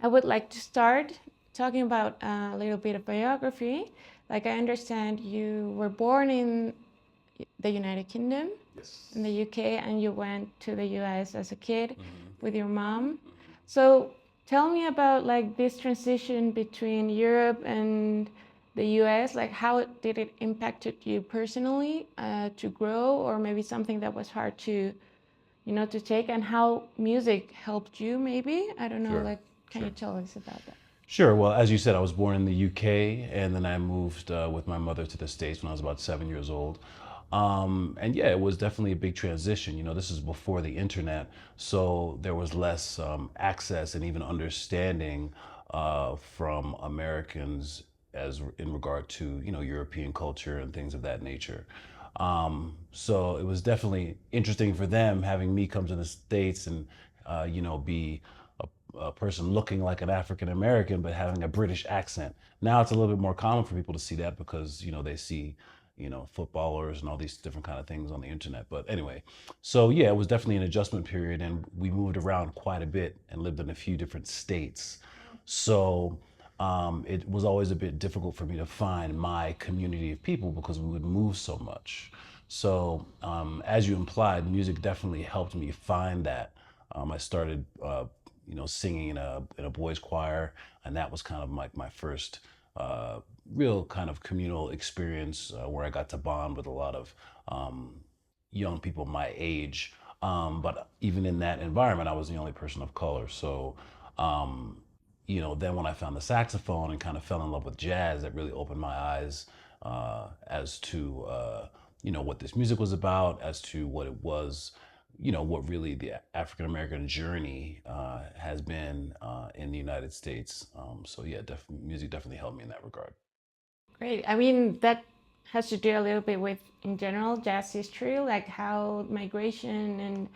I would like to start talking about a little bit of biography. Like I understand you were born in the United Kingdom, Yes. in the UK, and you went to the US as a kid with your mom. Mm-hmm. So tell me about like this transition between Europe and the US. Like how did it impacted you personally to grow, or maybe something that was hard to, to take, and how music helped you maybe? I don't know, Sure. like, can you Sure. tell us about that? Sure. Well, as you said, I was born in the UK, and then I moved with my mother to the States when I was about 7 years old. And yeah, it was definitely a big transition. This is before the internet, so there was less access and even understanding from Americans as in regard to European culture and things of that nature. So it was definitely interesting for them having me come to the States and be a person looking like an African American but having a British accent. Now it's a little bit more common for people to see that because they see footballers and all these different kind of things on the internet. But anyway, so yeah, it was definitely an adjustment period, and we moved around quite a bit and lived in a few different states. So it was always a bit difficult for me to find my community of people because we would move so much. So as you implied, music definitely helped me find that. I started singing in a boys choir, and that was kind of like my first real kind of communal experience where I got to bond with a lot of young people my age. But even in that environment, I was the only person of color. So, then when I found the saxophone and kind of fell in love with jazz, that really opened my eyes as to what this music was about, as to what it was, what really the African American journey has been in the United States. So yeah, music definitely helped me in that regard. Great. I mean, that has to do a little bit with, in general, jazz history, like how migration and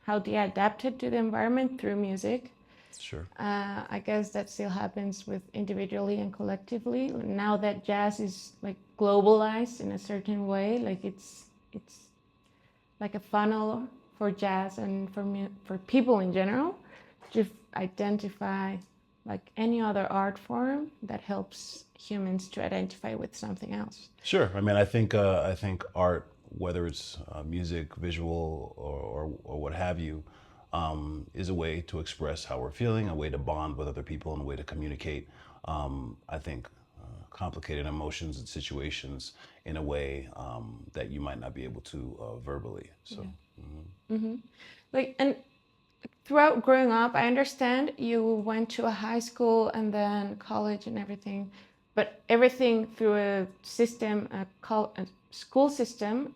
how they adapted to the environment through music. Sure. I guess that still happens with individually and collectively. Now that jazz is like globalized in a certain way, like it's like a funnel for jazz and for people in general to identify like any other art form that helps humans to identify with something else. Sure. I mean, I think art, whether it's music, visual, or what have you, is a way to express how we're feeling, a way to bond with other people, and a way to communicate. I think complicated emotions and situations in a way that you might not be able to verbally. So. Yeah. Like, and throughout growing up, I understand you went to a high school and then college and everything, but everything through a system, a school system,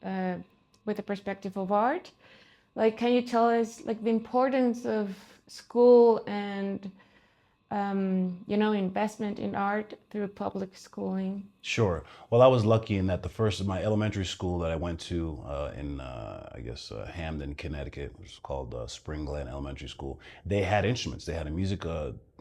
uh, with a perspective of art. Like, can you tell us like the importance of school and investment in art through public schooling? Sure. Well, I was lucky in that my elementary school that I went to in, I guess, Hamden, Connecticut, which is called Spring Glen Elementary School, they had instruments. They had a music,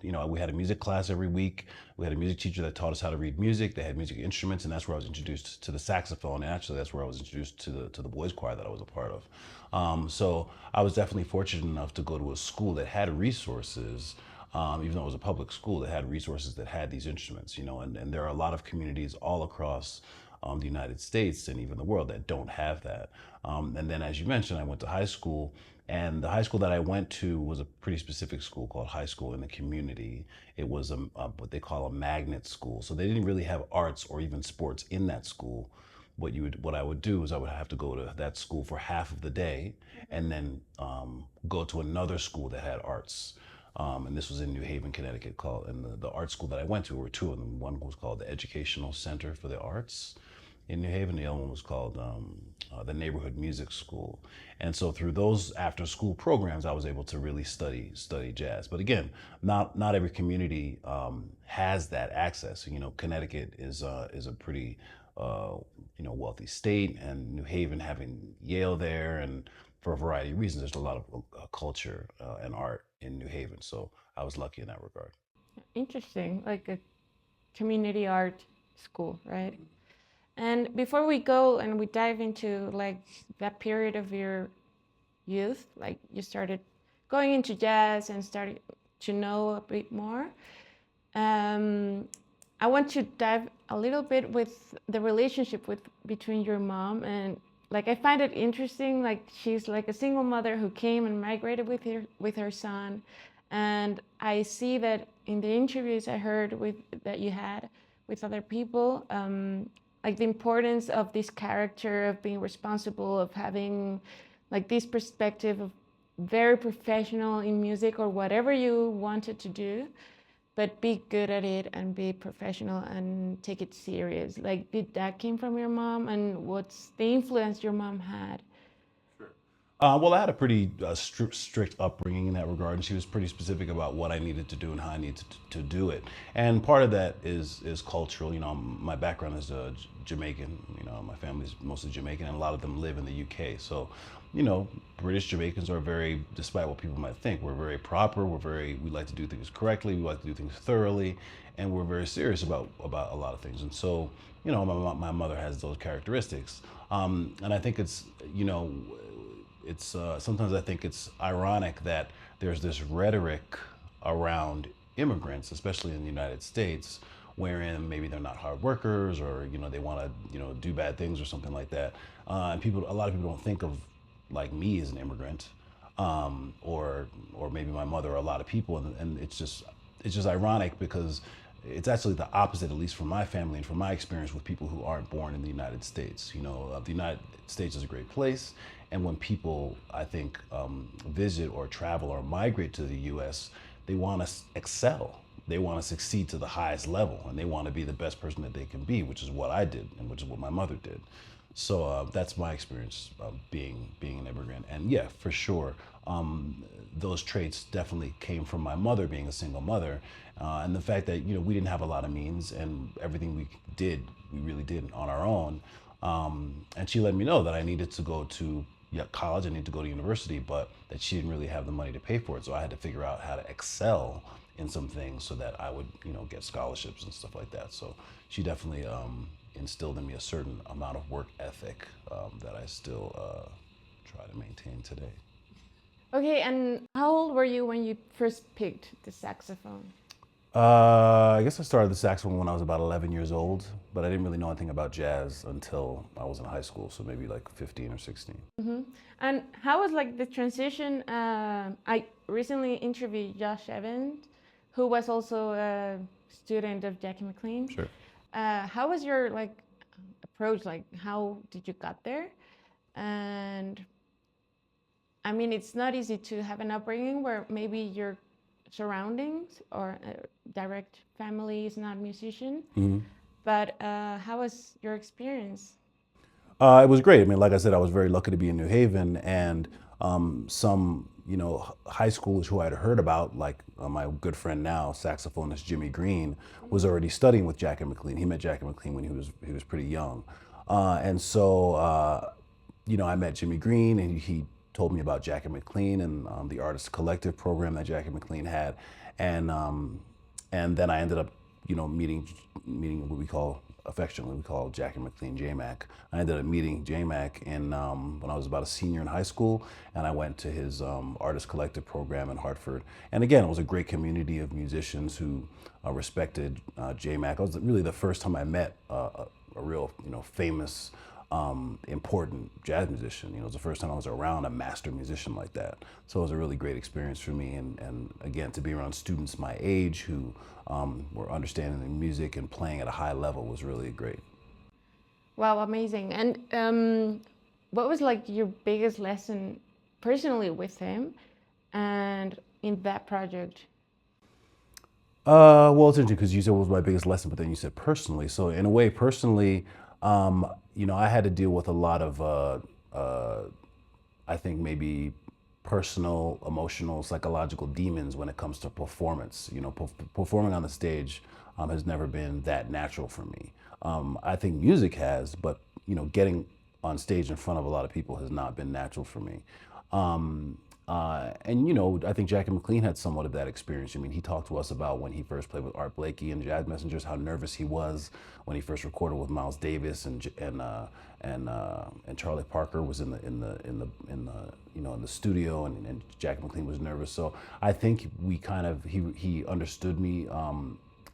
we had a music class every week. We had a music teacher that taught us how to read music. They had music instruments, and that's where I was introduced to the saxophone. And actually, that's where I was introduced to the boys' choir that I was a part of. So I was definitely fortunate enough to go to a school that had resources, even though it was a public school that had resources that had these instruments, and there are a lot of communities all across the United States and even the world that don't have that. And then, as you mentioned, I went to high school, and the high school that I went to was a pretty specific school called High School in the Community. It was what they call a magnet school. So they didn't really have arts or even sports in that school. What I would do is I would have to go to that school for half of the day, and then go to another school that had arts. And this was in New Haven, Connecticut. And the art school that I went to were two of them. One was called the Educational Center for the Arts in New Haven. The other one was called the Neighborhood Music School. And so through those after school programs, I was able to really study jazz. But again, not every community has that access. Connecticut is a pretty wealthy state, and New Haven having Yale there, and for a variety of reasons, there's a lot of culture and art in New Haven. So I was lucky in that regard. Interesting, like a community art school, right? And before we go and we dive into like that period of your youth, like you started going into jazz and started to know a bit more. I want to dive a little bit with the relationship between your mom and, like, I find it interesting. Like, she's like a single mother who came and migrated with her son, and I see that in the interviews I heard with that you had with other people, like the importance of this character of being responsible, of having like this perspective of very professional in music or whatever you wanted to do, but be good at it and be professional and take it serious. Like, did that came from your mom, and what's the influence your mom had? Well, I had a pretty strict upbringing in that regard, and she was pretty specific about what I needed to do and how I needed to do it. And part of that is cultural. You know, my background is Jamaican. You know, my family's mostly Jamaican, and a lot of them live in the UK. So, you know, British Jamaicans are very, despite what people might think, we're very proper. We like to do things correctly. We like to do things thoroughly, and we're very serious about a lot of things. And so, you know, my mother has those characteristics. And I think it's, you know, it's sometimes I think it's ironic that there's this rhetoric around immigrants, especially in the United States, wherein maybe they're not hard workers, or you know they want to do bad things or something like that. And a lot of people don't think of like me as an immigrant, or maybe my mother, or a lot of people, and it's just ironic because it's actually the opposite, at least from my family and from my experience with people who aren't born in the United States. You know, the United States is a great place, and when people, I think, visit or travel or migrate to the U.S., they want to excel. They want to succeed to the highest level, and they want to be the best person that they can be, which is what I did, and which is what my mother did. So that's my experience being an immigrant. And yeah, for sure, those traits definitely came from my mother being a single mother, and the fact that we didn't have a lot of means, and everything we really did on our own. And she let me know that I needed to go to college, I needed to go to university, but that she didn't really have the money to pay for it. So I had to figure out how to excel in some things so that I would get scholarships and stuff like that. So she definitely instilled in me a certain amount of work ethic that I still try to maintain today. Okay, and how old were you when you first picked the saxophone? I guess I started the saxophone when I was about 11 years old, but I didn't really know anything about jazz until I was in high school, so maybe like 15 or 16. And how was like the transition? I recently interviewed Josh Evans, who was also a student of Jackie McLean. Sure. How was your like approach? Like, how did you got there? And I mean, it's not easy to have an upbringing where maybe your surroundings or direct family is not a musician. But how was your experience? It was great. I mean, like I said, I was very lucky to be in New Haven, and some, high schoolers who I'd heard about, like my good friend now, saxophonist Jimmy Green, was already studying with Jackie McLean. He met Jackie McLean when he was pretty young, and so I met Jimmy Green, and he told me about Jackie McLean and the Artist Collective program that Jackie McLean had, and then I ended up meeting what we call, affectionately we call Jackie McLean JMac. I ended up meeting JMac when I was about a senior in high school, and I went to his Artist Collective program in Hartford. And again, it was a great community of musicians who respected JMac. It was really the first time I met a real famous, important jazz musician. It was the first time I was around a master musician like that. So it was a really great experience for me. And again, to be around students my age who were understanding the music and playing at a high level was really great. Wow, amazing. And what was like your biggest lesson personally with him and in that project? Well, it's interesting because you said what was my biggest lesson, but then you said personally. So in a way, personally, I had to deal with a lot of, I think maybe personal, emotional, psychological demons when it comes to performance. Performing on the stage has never been that natural for me. I think music has, but getting on stage in front of a lot of people has not been natural for me. And you know, I think Jackie McLean had somewhat of that experience. I mean, he talked to us about when he first played with Art Blakey and Jazz Messengers, how nervous he was when he first recorded with Miles Davis and Charlie Parker was in the studio, and Jackie McLean was nervous. So I think he understood me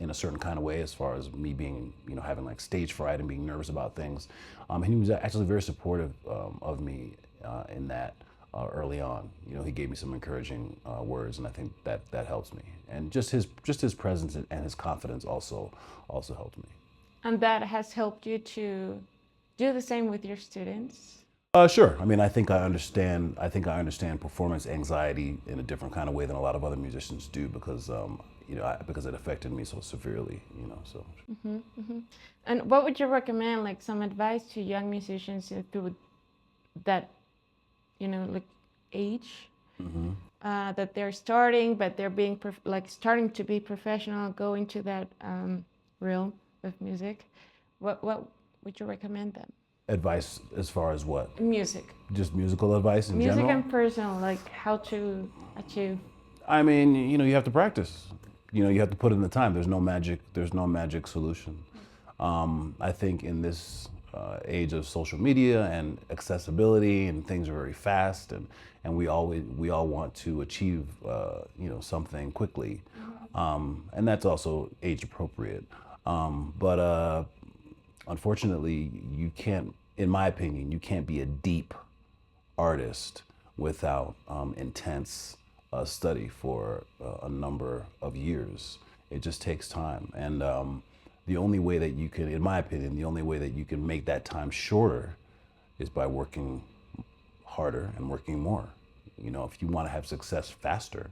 in a certain kind of way as far as me being, you know, having like stage fright and being nervous about things. And he was actually very supportive of me in that. Early on, you know, he gave me some encouraging words, and I think that helps me. And just his presence and his confidence also helped me. And that has helped you to do the same with your students? Sure. I mean, I think I understand. Performance anxiety in a different kind of way than a lot of other musicians do, because you know, because it affected me so severely. You know, so. And what would you recommend, like some advice to young musicians through that, you know, like age, that they're starting, but they're being starting to be professional, go into that realm of music? What would you recommend them? Advice as far as what? Music. Just musical advice in general? Music and personal, like how to achieve. I mean, you know, you have to practice. You know, you have to put in the time. There's no magic solution. I think in this age of social media and accessibility, and things are very fast, and we all want to achieve you know, something quickly, and that's also age appropriate. But unfortunately, you can't, in my opinion, you can't be a deep artist without intense study for a number of years. It just takes time, and the only way that you can, in my opinion, the only way that you can make that time shorter is by working harder and working more. You know, if you want to have success faster,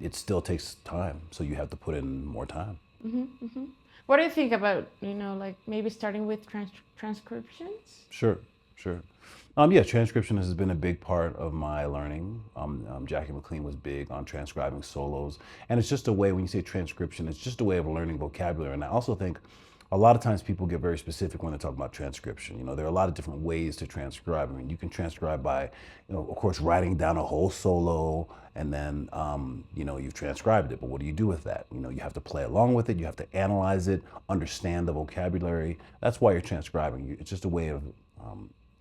it still takes time, so you have to put in more time. What do you think about, you know, like maybe starting with transcriptions? Sure. Yeah, transcription has been a big part of my learning. Jackie McLean was big on transcribing solos. And it's just a way, when you say transcription, it's just a way of learning vocabulary. And I also think a lot of times people get very specific when they talk about transcription. You know, there are a lot of different ways to transcribe. I mean, you can transcribe by, you know, of course, writing down a whole solo, and then, you know, you've transcribed it. But what do you do with that? You know, you have to play along with it. You have to analyze it, understand the vocabulary. That's why you're transcribing. It's just a way of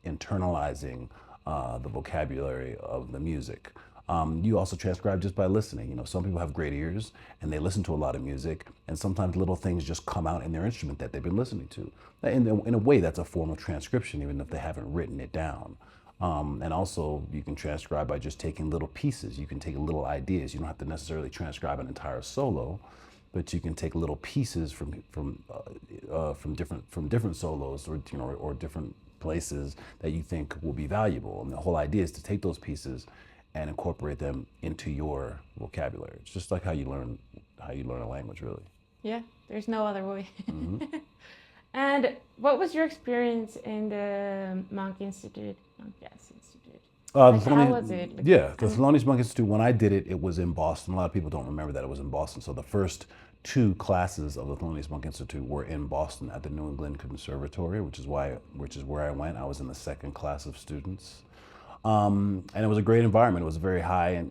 internalizing the vocabulary of the music. You also transcribe just by listening. You know, some people have great ears and they listen to a lot of music, and sometimes little things just come out in their instrument that they've been listening to. In a way, that's a form of transcription, even if they haven't written it down. And also, you can transcribe by just taking little pieces. You can take little ideas. You don't have to necessarily transcribe an entire solo, but you can take little pieces from different solos, or, you know, or different places that you think will be valuable. And the whole idea is to take those pieces and incorporate them into your vocabulary. It's just like how you learn a language, really. Yeah, there's no other way. And what was your experience in the Monk Institute, Monk Jazz Institute? How was it? Yeah, the Thelonious Monk Institute, when I did it, it was in Boston. A lot of people don't remember that it was in Boston. So the first 2 classes of the Thelonious Monk Institute were in Boston at the New England Conservatory, which is where I went. I was in the second class of students. And it was a great environment. It was a very high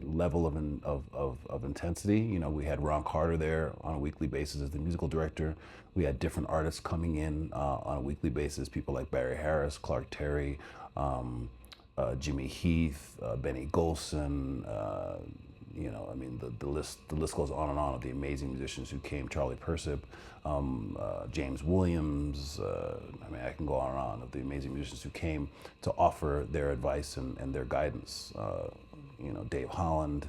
level of intensity. You know, we had Ron Carter there on a weekly basis as the musical director. We had different artists coming in on a weekly basis, people like Barry Harris, Clark Terry, Jimmy Heath, Benny Golson. You know, I mean, the list goes on and on of the amazing musicians who came. Charlie Persip, James Williams. I mean, I can go on and on of the amazing musicians who came to offer their advice and their guidance. You know, Dave Holland,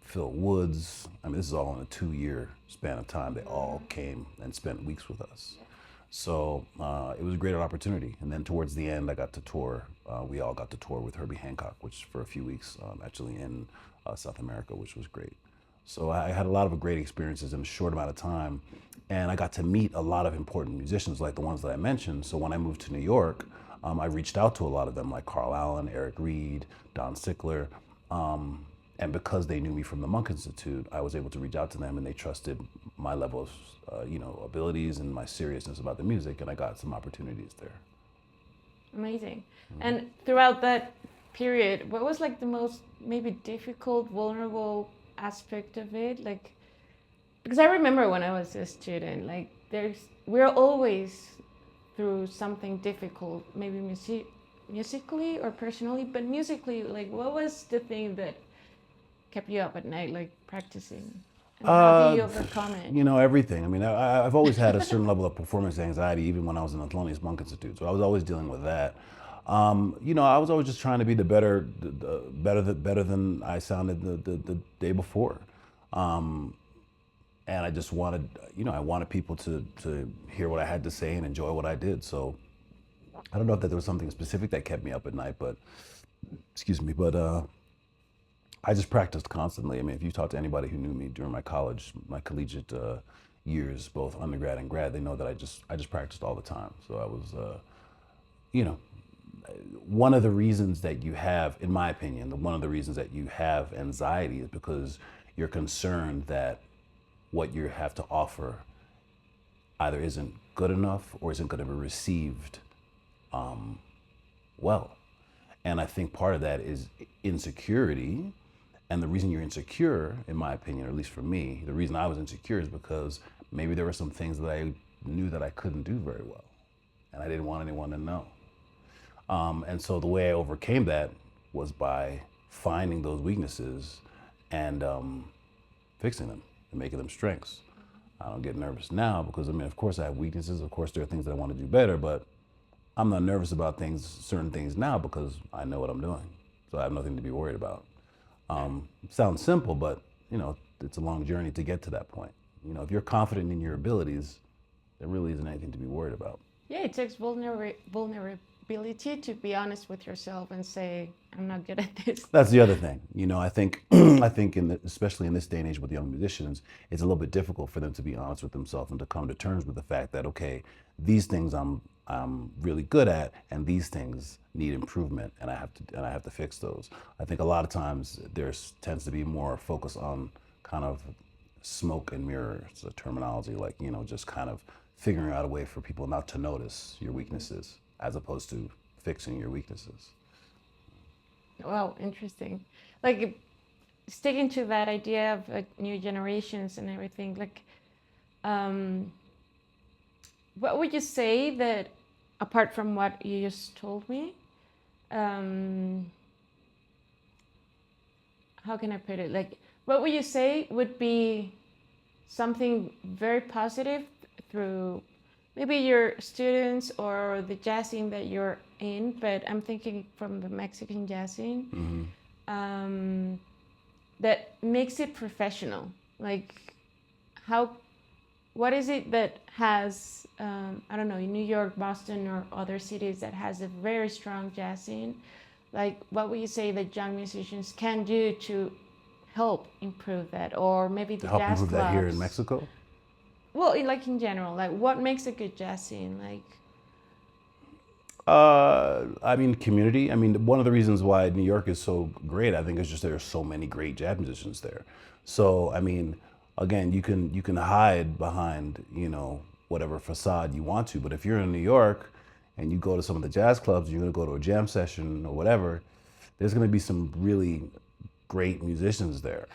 Phil Woods. I mean, this is all in a 2-year span of time. They all came and spent weeks with us. So it was a great opportunity. And then towards the end, I got to tour. We all got to tour with Herbie Hancock, which for a few weeks, actually in South America, which was great. So I had a lot of great experiences in a short amount of time. And I got to meet a lot of important musicians like the ones that I mentioned. So when I moved to New York, I reached out to a lot of them, like Carl Allen, Eric Reed, Don Sickler. And because they knew me from the Monk Institute, I was able to reach out to them, and they trusted my level of you know, abilities and my seriousness about the music, and I got some opportunities there. Amazing. And throughout that period, what was like the most maybe difficult, vulnerable aspect of it? Like, because I remember when I was a student, like we're always through something difficult, maybe musically or personally, but musically, like what was the thing that kept you up at night, like practicing? And how did Uh, you overcome it? you know, everything. I mean, I've always had a certain level of performance anxiety, even when I was in the Thelonious Monk Institute. So I was always dealing with that. You know, I was always just trying to be better than I sounded the day before. And I just wanted, you know, I wanted people to hear what I had to say and enjoy what I did. So I don't know if that there was something specific that kept me up at night, but excuse me, but I just practiced constantly. I mean, if you talk to anybody who knew me during my collegiate years, both undergrad and grad, they know that I just practiced all the time. So I was, you know, one of the reasons that you have, in my opinion, one of the reasons that you have anxiety is because you're concerned that what you have to offer either isn't good enough or isn't going to be received well. And I think part of that is insecurity. And the reason you're insecure, in my opinion, or at least for me, the reason I was insecure is because maybe there were some things that I knew that I couldn't do very well. And I didn't want anyone to know. And so the way I overcame that was by finding those weaknesses and fixing them and making them strengths. I don't get nervous now because, I mean, of course I have weaknesses. Of course there are things that I want to do better, but I'm not nervous about certain things now because I know what I'm doing. So I have nothing to be worried about. It sounds simple, but, you know, it's a long journey to get to that point. You know, if you're confident in your abilities, there really isn't anything to be worried about. Yeah, it takes vulnerability to be honest with yourself and say, I'm not good at this. That's the other thing. You know, I think I think especially in this day and age with young musicians, it's a little bit difficult for them to be honest with themselves and to come to terms with the fact that, okay, these things I'm really good at, and these things need improvement, and I have to fix those. I think a lot of times there tends to be more focus on kind of smoke and mirrors, a terminology, like, you know, just kind of figuring out a way for people not to notice your weaknesses as opposed to fixing your weaknesses. Wow, interesting. Like sticking to that idea of new generations and everything, like what would you say that, apart from what you just told me, how can I put it? Like, what would you say would be something very positive through maybe your students or the jazz scene that you're in, but I'm thinking from the Mexican jazz scene, that makes it professional? Like, what is it that has, I don't know, in New York, Boston, or other cities that has a very strong jazz scene? Like, what would you say that young musicians can do to help improve that? Or maybe the To help jazz improve clubs? that here in Mexico? Well, like in general, like what makes a good jazz scene? Like, I mean, community. I mean, one of the reasons why New York is so great, I think, is just there are so many great jazz musicians there. So, I mean, again, you can hide behind, you know, whatever facade you want to, but if you're in New York and you go to some of the jazz clubs, you're gonna go to a jam session or whatever, there's gonna be some really great musicians there.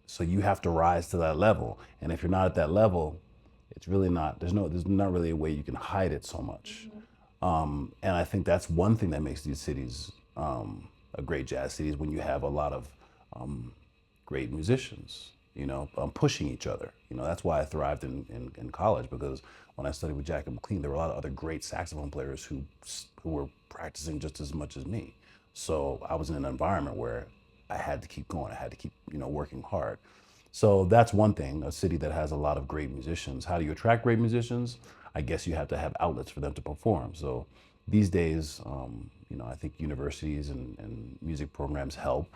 So you have to rise to that level. And if you're not at that level, it's really not, there's not really a way you can hide it so much. And I think that's one thing that makes these cities a great jazz cities, when you have a lot of great musicians, you know, pushing each other. You know, that's why I thrived in college, because when I studied with Jack and McLean, there were a lot of other great saxophone players who were practicing just as much as me. So I was in an environment where I had to keep going. I had to keep, you know, working hard. So that's one thing, a city that has a lot of great musicians. How do you attract great musicians? I guess you have to have outlets for them to perform. So these days, you know, I think universities and music programs help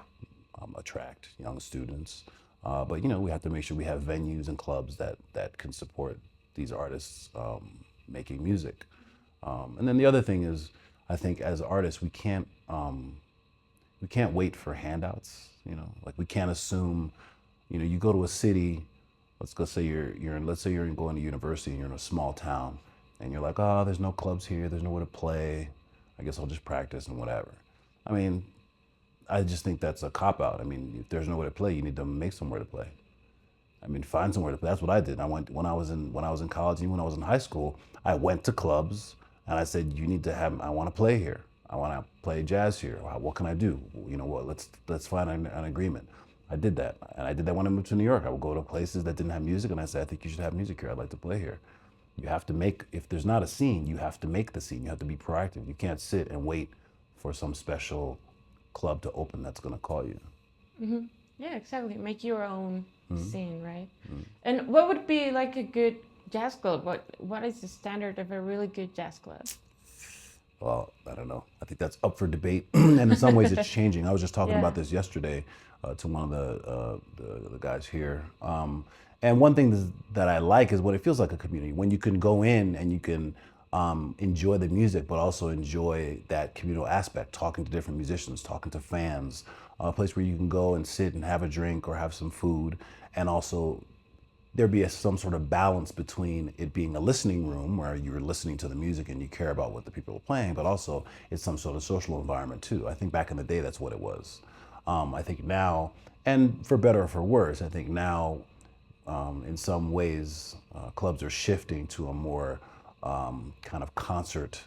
attract young students. But, you know, we have to make sure we have venues and clubs that can support these artists making music. And then the other thing is, I think as artists, we can't wait for handouts. You know, like we can't assume, you know, you go to a city, let's say you're going to university and you're in a small town and you're like, oh, there's no clubs here, there's nowhere to play. I guess I'll just practice and whatever. I mean, I just think that's a cop out. I mean, if there's nowhere to play, you need to make somewhere to play. I mean, find somewhere to play. That's what I did. I went when I was in college, and when I was in high school. I went to clubs and I said, "You need to have. I want to play here. I want to play jazz here. What can I do? You know what? Let's find an agreement." I did that, and I did that when I moved to New York. I would go to places that didn't have music, and I said, "I think you should have music here. I'd like to play here." You have to make. If there's not a scene, you have to make the scene. You have to be proactive. You can't sit and wait for some special club to open that's going to call you. Mm-hmm. Yeah, exactly. Make your own scene, right? And what would be like a good jazz club? What is the standard of a really good jazz club? Well, I don't know. I think that's up for debate, and in some ways, it's changing. I was just talking about this yesterday to one of the guys here. And one thing that I like is when it feels like a community. When you can go in and you can enjoy the music, but also enjoy that communal aspect, talking to different musicians, talking to fans, a place where you can go and sit and have a drink or have some food, and also there be some sort of balance between it being a listening room where you're listening to the music and you care about what the people are playing, but also it's some sort of social environment too. I think back in the day, that's what it was. I think now, and for better or for worse, I think now, in some ways, clubs are shifting to a more kind of concert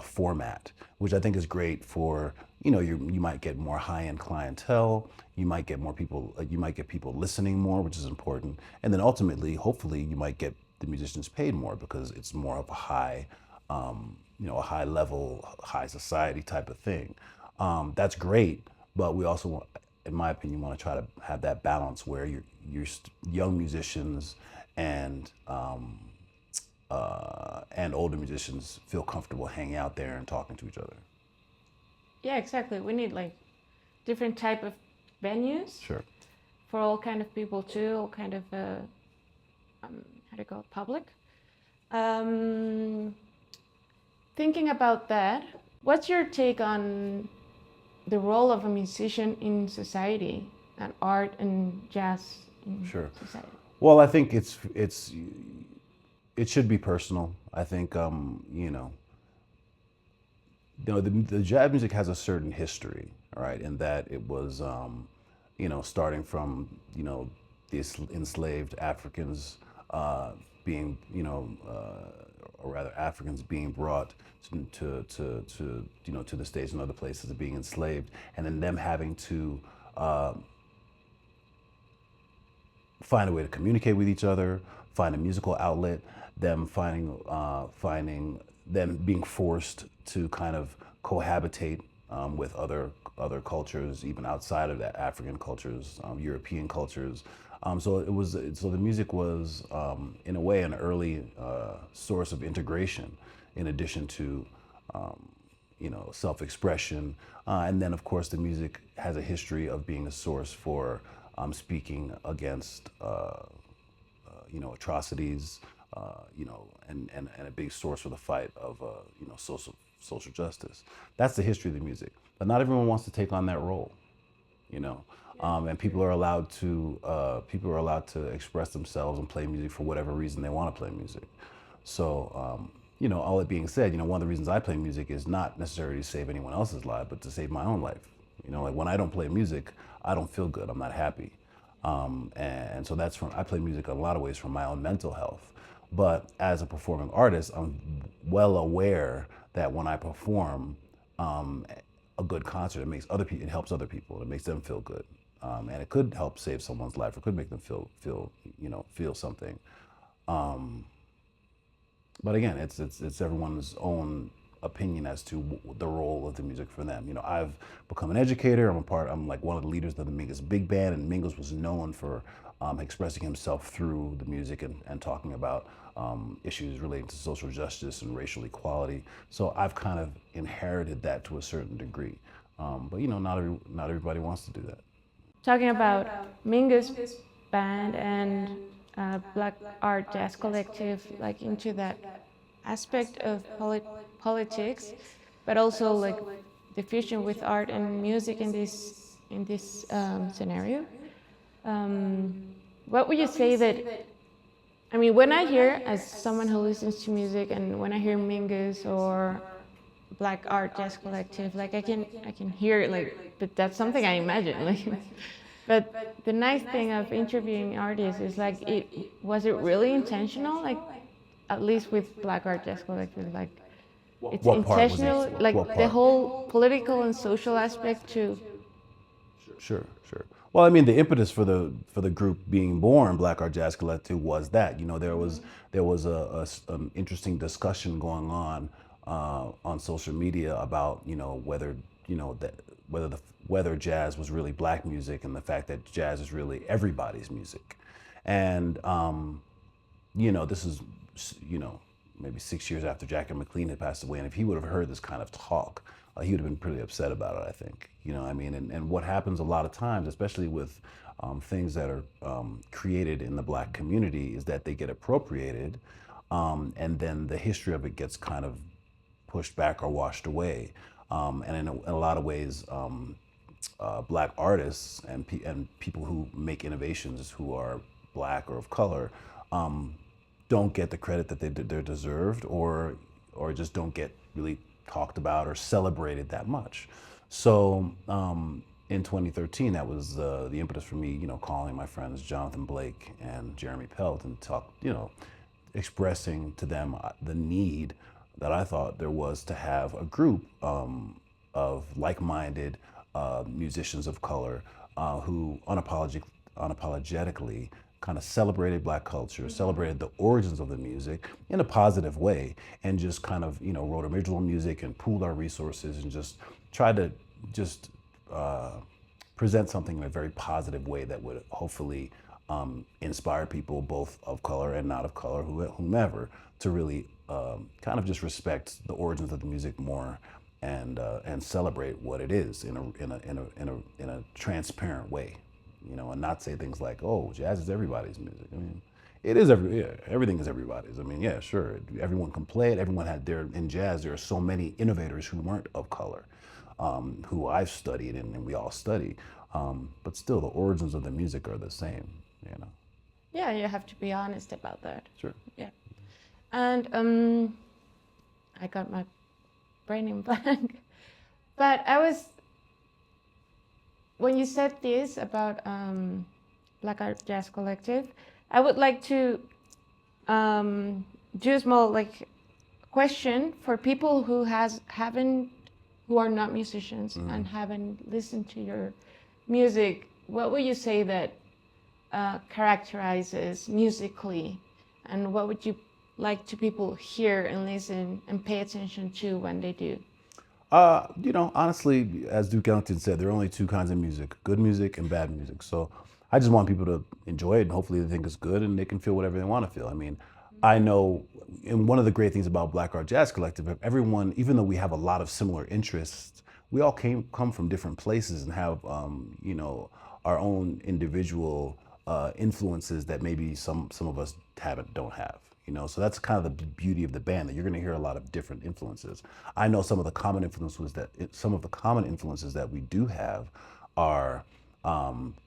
format, which I think is great for, you might get more high-end clientele, you might get more people, you might get people listening more, which is important, and then ultimately, hopefully, you might get the musicians paid more because it's more of a high, a high level, high society type of thing. That's great, but we also want, in my opinion, want to try to have that balance where you're young musicians and older musicians feel comfortable hanging out there and talking to each other. Yeah, exactly. We need like different type of venues. Sure. For all kind of people too, all kind of how do you call it, public. Thinking about that, what's your take on the role of a musician in society and art and jazz in society? Well, I think it should be personal. I think the jazz music has a certain history, right? In that it was starting from the enslaved Africans being or rather Africans being brought to the States and other places, being enslaved, and then them having to find a way to communicate with each other, find a musical outlet, them them being forced to kind of cohabitate with other cultures, even outside of that, African cultures, European cultures. So the music was in a way an early source of integration, in addition to self-expression, and then of course the music has a history of being a source for speaking against atrocities, and a big source for the fight of social justice. That's the history of the music, but not everyone wants to take on that role, and people are allowed to express themselves and play music for whatever reason they want to play music. So all that being said, one of the reasons I play music is not necessarily to save anyone else's life, but to save my own life. Like when I don't play music, I don't feel good. I'm not happy. And so I play music in a lot of ways for my own mental health. But as a performing artist, I'm well aware that when I perform a good concert, it helps other people. It makes them feel good. And it could help save someone's life. It could make them feel something. But again, it's everyone's own opinion as to the role of the music for them. I've become an educator. I'm like one of the leaders of the Mingus Big Band, and Mingus was known for expressing himself through the music and talking about issues relating to social justice and racial equality. So I've kind of inherited that to a certain degree. But not everybody wants to do that. Talking about Mingus Band and Black Art Jazz Collective, like into that aspect of politics, but also like the fusion with art and music in this scenario. What would you say that? When I hear, as someone who listens to music, and when I hear Mingus or Black Art Jazz Collective. Like I can hear it, like, but that's something I imagine. Like, but the nice thing of interviewing artists is like, it was it really intentional? Like, at least with Black Art Jazz Collective, like it's What part was it? intentional, What like the part? whole political and social aspect too. Sure, sure. Well, I mean, the impetus for the group being born, Black Art Jazz Collective, was that there was an interesting discussion going on social media about whether that whether jazz was really black music, and the fact that jazz is really everybody's music, and this is maybe 6 years after Jackie McLean had passed away, and if he would have heard this kind of talk, he would have been pretty upset about it, I think. I mean, and what happens a lot of times, especially with things that are created in the black community, is that they get appropriated, and then the history of it gets kind of pushed back or washed away. And in a lot of ways, black artists and people who make innovations who are black or of color don't get the credit that they're deserved, or just don't get really talked about or celebrated that much. So in 2013, that was the impetus for me, calling my friends Jonathan Blake and Jeremy Pelt and expressing to them the need that I thought there was to have a group of like-minded musicians of color who unapologetically kind of celebrated black culture, celebrated the origins of the music in a positive way, and just kind of wrote original music and pooled our resources and just tried to just present something in a very positive way that would hopefully inspire people both of color and not of color, whomever, to really kind of just respect the origins of the music more, and celebrate what it is in a transparent way, and not say things like, "Oh, jazz is everybody's music." I mean, it is everything is everybody's. I mean, yeah, sure, everyone can play it. Everyone had in jazz. There are so many innovators who weren't of color, who I've studied and we all study, but still the origins of the music are the same. Yeah, you have to be honest about that. Sure. Yeah. And I got my brain in blank. But when you said this about Black Art Jazz Collective, I would like to do a small question for people who are not musicians and haven't listened to your music. What would you say that characterizes musically, and what would you like to people hear and listen and pay attention to when they do? Honestly, as Duke Ellington said, there are only two kinds of music: good music and bad music. So I just want people to enjoy it, and hopefully they think it's good and they can feel whatever they want to feel. I mean, I know, and one of the great things about Black Art Jazz Collective, everyone, even though we have a lot of similar interests, we all come from different places and have, our own individual influences that maybe some of us don't have. So that's kind of the beauty of the band, that you're going to hear a lot of different influences. I know some of the common influences that we do have are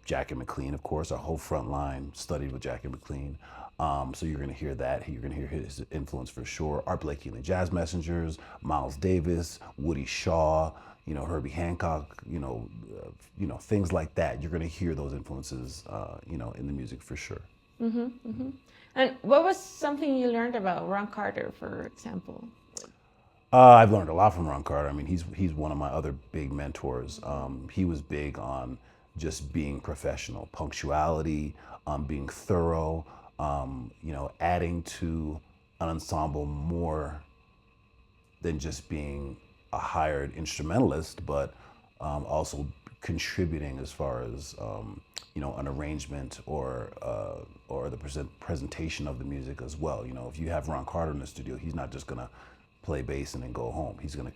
Jackie McLean, of course. Our whole front line studied with Jackie McLean. So you're going to hear that. You're going to hear his influence for sure. Art Blakey and the Jazz Messengers, Miles Davis, Woody Shaw, Herbie Hancock, things like that. You're going to hear those influences, in the music for sure. Mm-hmm, mm-hmm. And what was something you learned about Ron Carter, for example? I've learned a lot from Ron Carter. I mean, he's one of my other big mentors. He was big on just being professional, punctuality, being thorough, adding to an ensemble more than just being a hired instrumentalist, but also contributing as far as an arrangement or the presentation of the music as well. If you have Ron Carter in the studio, he's not just gonna play bass and then go home. He's gonna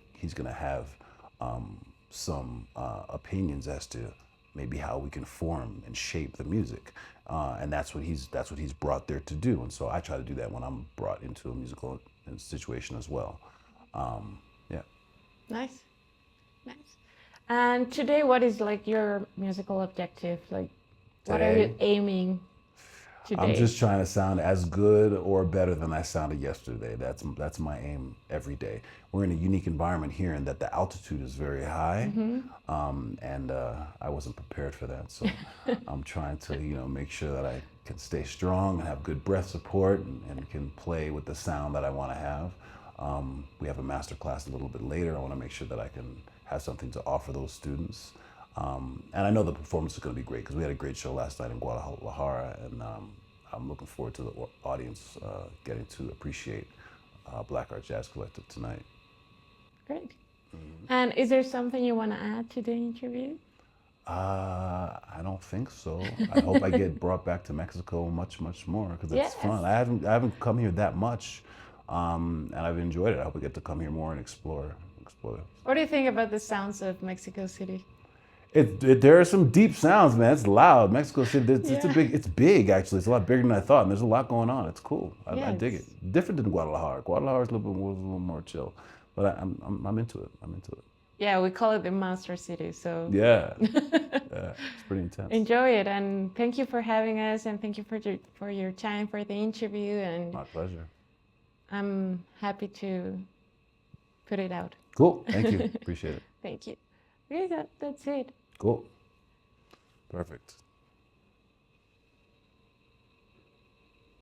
have some opinions as to maybe how we can form and shape the music, and that's what he's brought there to do. And so I try to do that when I'm brought into a musical situation as well. Yeah. Nice. And today, what is your musical objective? What are you aiming I'm today? just trying to sound as good or better than I sounded yesterday. That's my aim every day. We're in a unique environment here in that the altitude is very high, and I wasn't prepared for that. So I'm trying to make sure that I can stay strong and have good breath support and can play with the sound that I want to have. We have a master class a little bit later. I want to make sure that I can have something to offer those students. And I know the performance is going to be great because we had a great show last night in Guadalajara, and I'm looking forward to the audience getting to appreciate Black Art Jazz Collective tonight. Great. And is there something you want to add to the interview? I don't think so. I hope I get brought back to Mexico much more because it's Yes. fun. I haven't come here that much, and I've enjoyed it. I hope I get to come here more and explore. What do you think about the sounds of Mexico City? There are some deep sounds, man. It's loud. Mexico City, Yeah. it's big actually. It's a lot bigger than I thought, and there's a lot going on. It's cool. I dig it. Yes. Different than Guadalajara. Guadalajara is a little more chill, but I'm into it. I'm into it. Yeah, we call it the Monster City. So Yeah, yeah, it's pretty intense. enjoy it, and thank you for having us, and thank you for your time for the interview. And My pleasure. I'm happy to put it out. Cool. Thank you. Appreciate it. Thank you. Okay, that's it. Cool. Perfect.